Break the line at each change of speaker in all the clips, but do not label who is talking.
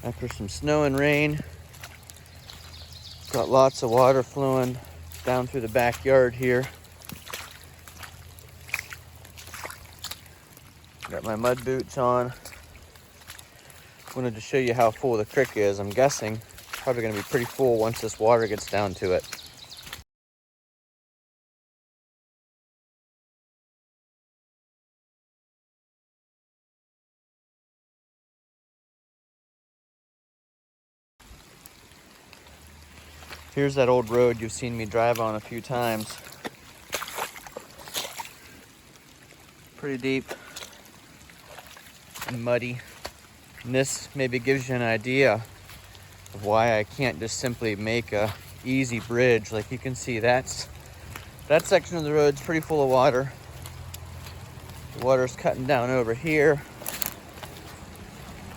After some snow and rain, got lots of water flowing down through the backyard here. Got my mud boots on. Wanted to show you how full the creek is. I'm guessing probably going to be pretty full once this water gets down to it. Here's that old road you've seen me drive on a few times. Pretty deep and muddy. And this maybe gives you an idea of why I can't just simply make a easy bridge. Like you can see, that section of the road's pretty full of water. The water's cutting down over here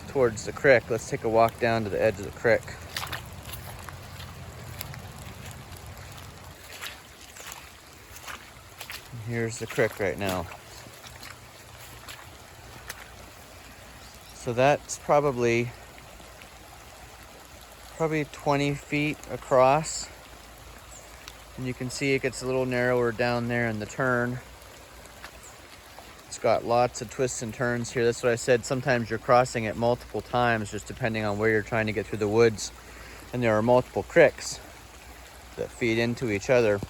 towards the creek. Let's take a walk down to the edge of the creek. Here's the creek right now. So that's probably 20 feet across. And you can see it gets a little narrower down there in the turn. It's got lots of twists and turns here. That's what I said. Sometimes you're crossing it multiple times, just depending on where you're trying to get through the woods. And there are multiple creeks that feed into each other.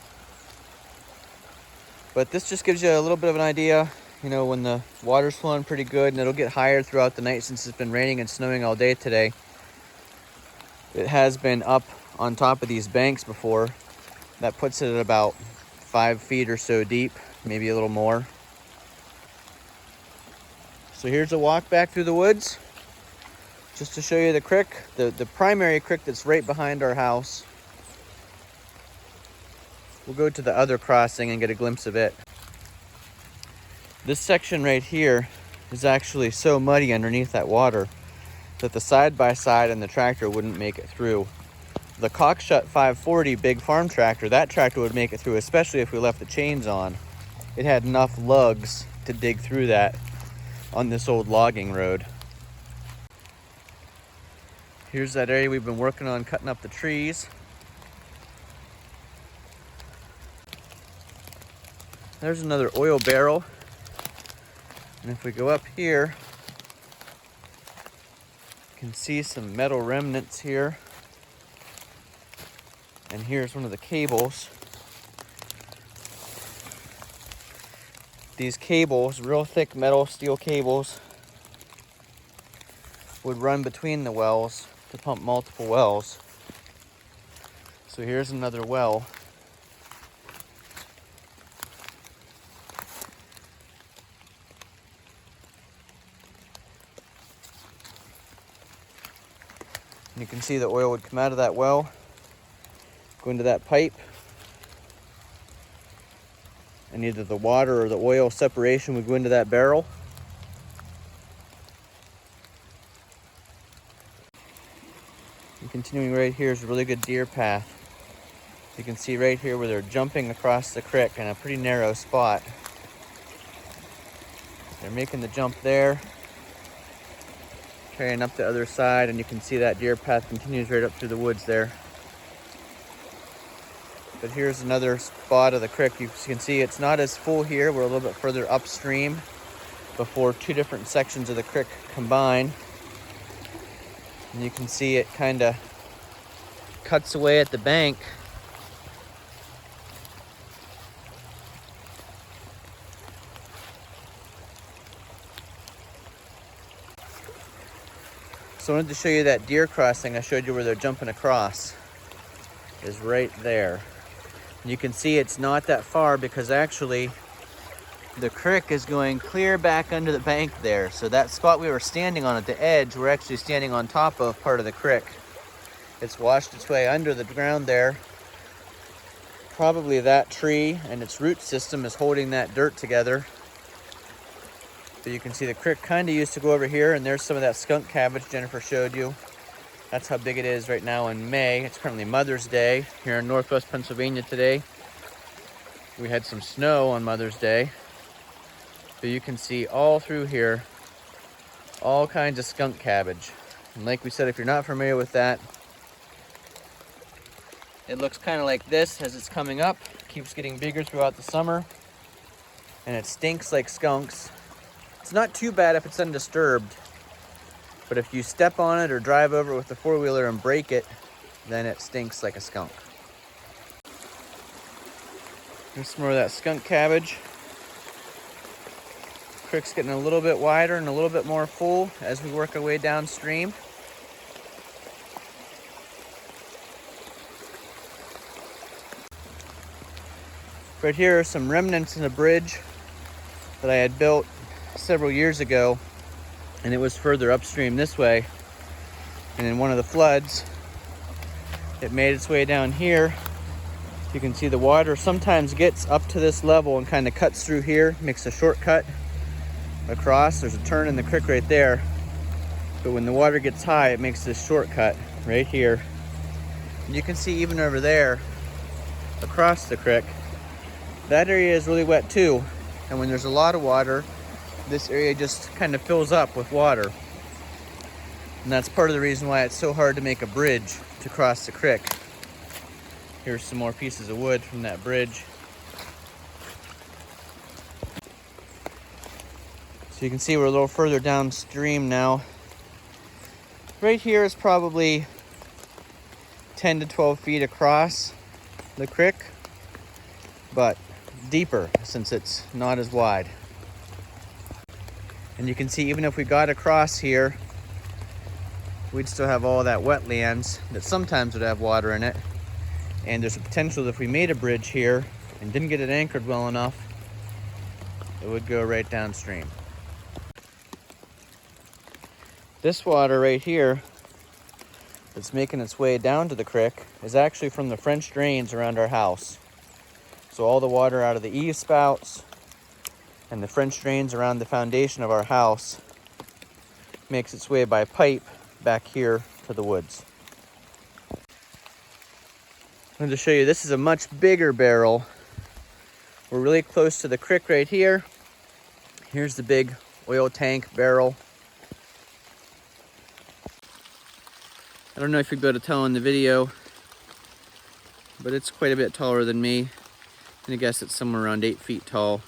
But this just gives you a little bit of an idea, you know, when the water's flowing pretty good, and it'll get higher throughout the night since it's been raining and snowing all day today. It has been up on top of these banks before. That puts it at about 5 feet or so deep, maybe a little more. So here's a walk back through the woods, just to show you the creek, the primary creek that's right behind our house. We'll go to the other crossing and get a glimpse of it. This section right here is actually so muddy underneath that water that the side-by-side and the tractor wouldn't make it through. The Cockshut 540 big farm tractor, that tractor would make it through, especially if we left the chains on. It had enough lugs to dig through that on this old logging road. Here's that area we've been working on cutting up the trees. There's another oil barrel. And if we go up here, you can see some metal remnants here. And here's one of the cables. These cables, real thick metal steel cables, would run between the wells to pump multiple wells. So here's another well. You can see the oil would come out of that well, go into that pipe, and either the water or the oil separation would go into that barrel. And continuing right here is a really good deer path. You can see right here where they're jumping across the creek in a pretty narrow spot. They're making the jump there, carrying up the other side, and you can see that deer path continues right up through the woods there. But here's another spot of the creek. You can see it's not as full here. We're a little bit further upstream before two different sections of the creek combine. And you can see it kind of cuts away at the bank. So I wanted to show you that deer crossing I showed you where they're jumping across is right there. And you can see it's not that far because actually the creek is going clear back under the bank there. So that spot we were standing on at the edge, we're actually standing on top of part of the creek. It's washed its way under the ground there. Probably that tree and its root system is holding that dirt together. But you can see the creek kind of used to go over here, and there's some of that skunk cabbage Jennifer showed you. That's how big it is right now in May. It's currently Mother's Day here in Northwest Pennsylvania today. We had some snow on Mother's Day. But you can see all through here, all kinds of skunk cabbage. And like we said, if you're not familiar with that, it looks kind of like this as it's coming up. It keeps getting bigger throughout the summer, and it stinks like skunks. It's not too bad if it's undisturbed, but if you step on it or drive over it with the four-wheeler and break it, then it stinks like a skunk. Here's some more of that skunk cabbage. Creek's getting a little bit wider and a little bit more full as we work our way downstream. Right here are some remnants in a bridge that I had built several years ago, and it was further upstream this way. And in one of the floods, it made its way down here. You can see the water sometimes gets up to this level and kind of cuts through here, makes a shortcut across. There's a turn in the creek right there, but when the water gets high, it makes this shortcut right here. And you can see even over there across the creek, that area is really wet too. And when there's a lot of water, this area just kind of fills up with water. And that's part of the reason why it's so hard to make a bridge to cross the creek. Here's some more pieces of wood from that bridge. So you can see we're a little further downstream now. Right here is probably 10 to 12 feet across the creek, but deeper since it's not as wide. And you can see even if we got across here, we'd still have all that wetlands that sometimes would have water in it. And there's a potential that if we made a bridge here and didn't get it anchored well enough, it would go right downstream. This water right here that's making its way down to the creek is actually from the French drains around our house. So all the water out of the eave spouts and the French drains around the foundation of our house makes its way by pipe back here to the woods. I'm going to show you, this is a much bigger barrel. We're really close to the creek right here. Here's the big oil tank barrel. I don't know if you'll be able to tell in the video, but it's quite a bit taller than me. And I guess it's somewhere around 8 feet tall.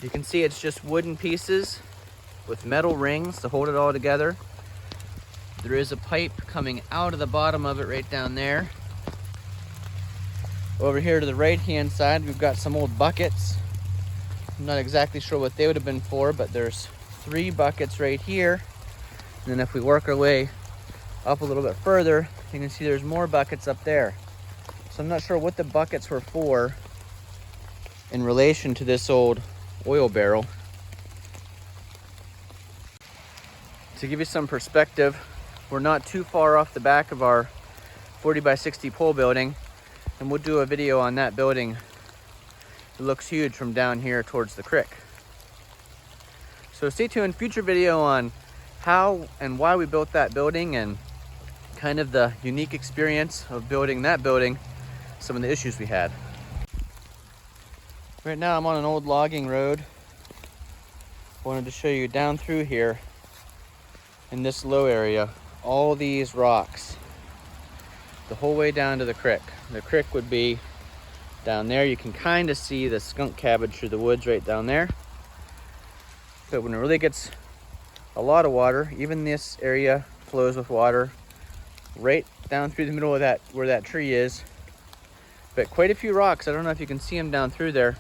You can see it's just wooden pieces with metal rings to hold it all together. There is a pipe coming out of the bottom of it right down there. Over here to the right-hand side, we've got some old buckets. I'm not exactly sure what they would have been for, but there's 3 buckets right here. And then if we work our way up a little bit further, you can see there's more buckets up there. So I'm not sure what the buckets were for in relation to this old oil barrel. To give you some perspective, we're not too far off the back of our 40 by 60 pole building, and we'll do a video on that building. It looks huge from down here towards the creek. So stay tuned, future video on how and why we built that building and kind of the unique experience of building that building, some of the issues we had. Right now I'm on an old logging road. Wanted to show you down through here in this low area, all these rocks, the whole way down to the creek. The creek would be down there. You can kind of see the skunk cabbage through the woods right down there. But when it really gets a lot of water, even this area flows with water right down through the middle of that, where that tree is. But quite a few rocks. I don't know if you can see them down through there.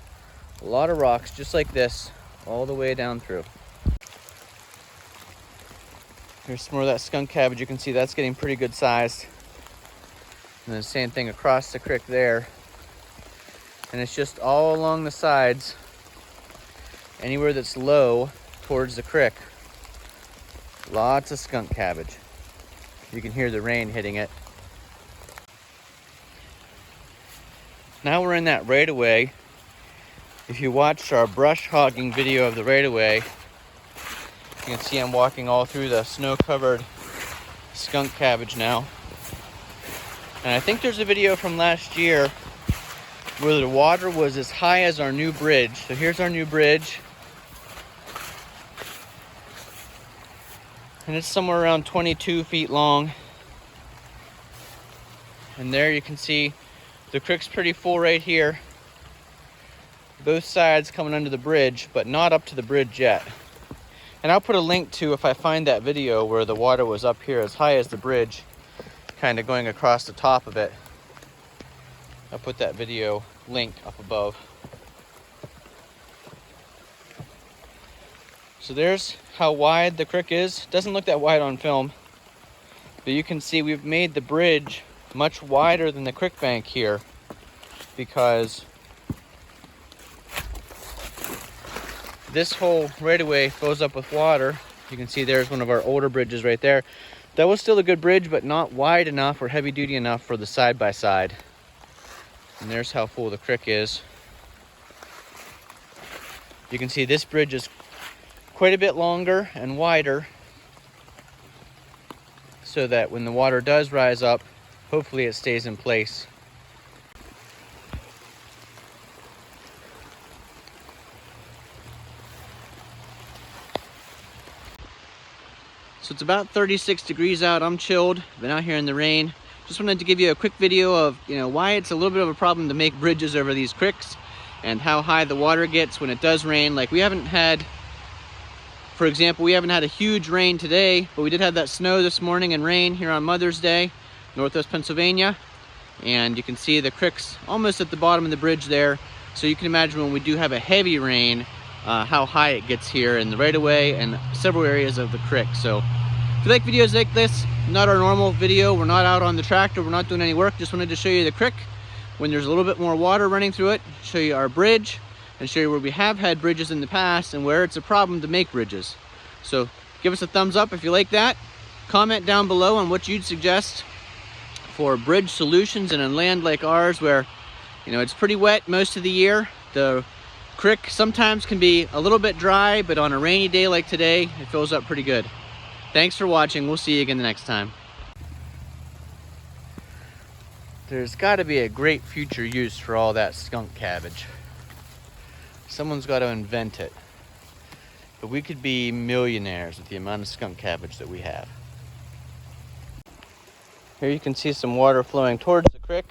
A lot of rocks just like this all the way down through. Here's some more of that skunk cabbage. You can see that's getting pretty good sized. And the same thing across the creek there. And it's just all along the sides, anywhere that's low towards the creek. Lots of skunk cabbage. You can hear the rain hitting it. Now we're in that right-of-way. If you watched our brush hogging video of the right-of-way, you can see I'm walking all through the snow-covered skunk cabbage now. And I think there's a video from last year where the water was as high as our new bridge. So here's our new bridge. And it's somewhere around 22 feet long. And there you can see the creek's pretty full right here. Both sides coming under the bridge, but not up to the bridge yet. And I'll put a link to, if I find that video where the water was up here as high as the bridge, kind of going across the top of it. I'll put that video link up above. So there's how wide the creek is. Doesn't look that wide on film, but you can see we've made the bridge much wider than the creek bank here, because this whole right-of-way fills up with water. You can see there's one of our older bridges right there. That was still a good bridge, but not wide enough or heavy duty enough for the side-by-side. And there's how full the creek is. You can see this bridge is quite a bit longer and wider, so that when the water does rise up, hopefully it stays in place. So it's about 36 degrees out. I'm chilled, been out here in the rain. Just wanted to give you a quick video of, why it's a little bit of a problem to make bridges over these creeks, and how high the water gets when it does rain. Like, we haven't had, for example, we haven't had a huge rain today, but we did have that snow this morning and rain here on Mother's Day, Northwest Pennsylvania. And you can see the creek's almost at the bottom of the bridge there. So you can imagine when we do have a heavy rain, how high it gets here in the right-of-way and several areas of the creek. So if you like videos like this, not our normal video, we're not out on the tractor, we're not doing any work, just wanted to show you the creek when there's a little bit more water running through it, show you our bridge, and show you where we have had bridges in the past and where it's a problem to make bridges. So give us a thumbs up if you like that. Comment down below on what you'd suggest for bridge solutions in a land like ours where, it's pretty wet most of the year. The creek sometimes can be a little bit dry, but on a rainy day like today, it fills up pretty good. Thanks for watching. We'll see you again the next time. There's got to be a great future use for all that skunk cabbage. Someone's got to invent it. But we could be millionaires with the amount of skunk cabbage that we have. Here you can see some water flowing towards the creek.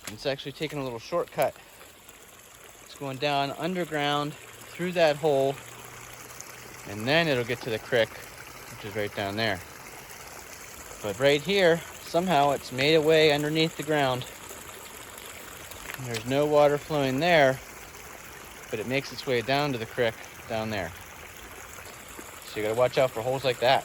It's actually taking a little shortcut. It's going down underground through that hole, and then it'll get to the creek, which is right down there. But right here, somehow it's made a way underneath the ground. And there's no water flowing there, but it makes its way down to the creek down there. So you gotta watch out for holes like that.